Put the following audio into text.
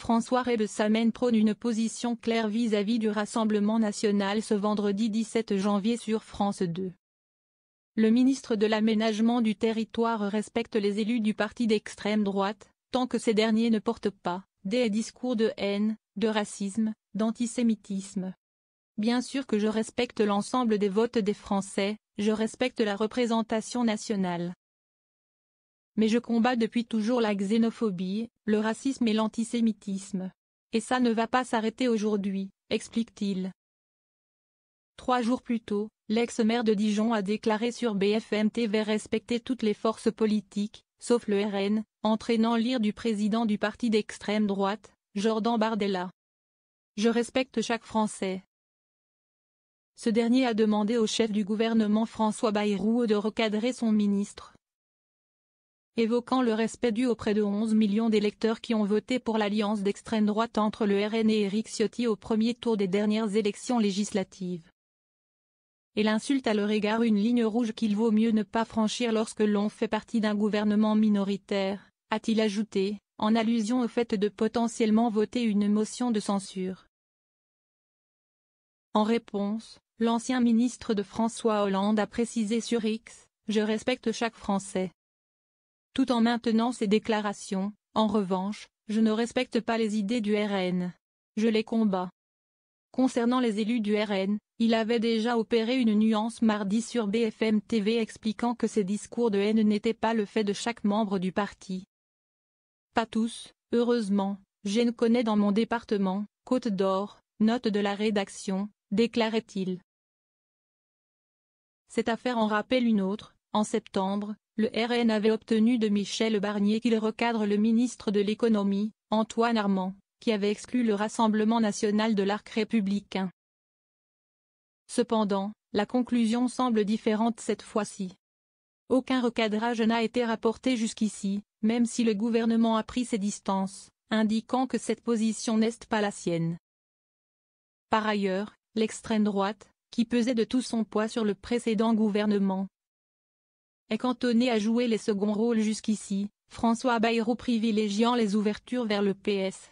François Rebsamen prône une position claire vis-à-vis du Rassemblement national ce vendredi 17 janvier sur France 2. Le ministre de l'Aménagement du territoire respecte les élus du parti d'extrême droite, tant que ces derniers ne portent pas des discours de haine, de racisme, d'antisémitisme. Bien sûr que je respecte l'ensemble des votes des Français, je respecte la représentation nationale. Mais je combats depuis toujours la xénophobie, le racisme et l'antisémitisme. Et ça ne va pas s'arrêter aujourd'hui, explique-t-il. 3 jours plus tôt, l'ex-maire de Dijon a déclaré sur BFM TV respecter toutes les forces politiques, sauf le RN, entraînant l'ire du président du parti d'extrême droite, Jordan Bardella. Je respecte chaque Français. Ce dernier a demandé au chef du gouvernement François Bayrou de recadrer son ministre. Évoquant le respect dû auprès de 11 millions d'électeurs qui ont voté pour l'alliance d'extrême droite entre le RN et Éric Ciotti au premier tour des dernières élections législatives. Et l'insulte à leur égard une ligne rouge qu'il vaut mieux ne pas franchir lorsque l'on fait partie d'un gouvernement minoritaire, a-t-il ajouté, en allusion au fait de potentiellement voter une motion de censure. En réponse, l'ancien ministre de François Hollande a précisé sur X, « Je respecte chaque Français ». Tout en maintenant ses déclarations, en revanche, je ne respecte pas les idées du RN. Je les combats. Concernant les élus du RN, il avait déjà opéré une nuance mardi sur BFM TV expliquant que ces discours de haine n'étaient pas le fait de chaque membre du parti. Pas tous, heureusement, j'en connais dans mon département, Côte d'Or, note de la rédaction, déclarait-il. Cette affaire en rappelle une autre. En septembre, le RN avait obtenu de Michel Barnier qu'il recadre le ministre de l'économie, Antoine Armand, qui avait exclu le Rassemblement national de l'arc républicain. Cependant, la conclusion semble différente cette fois-ci. Aucun recadrage n'a été rapporté jusqu'ici, même si le gouvernement a pris ses distances, indiquant que cette position n'est pas la sienne. Par ailleurs, l'extrême droite, qui pesait de tout son poids sur le précédent gouvernement, est cantonné à jouer les seconds rôles jusqu'ici, François Bayrou privilégiant les ouvertures vers le PS.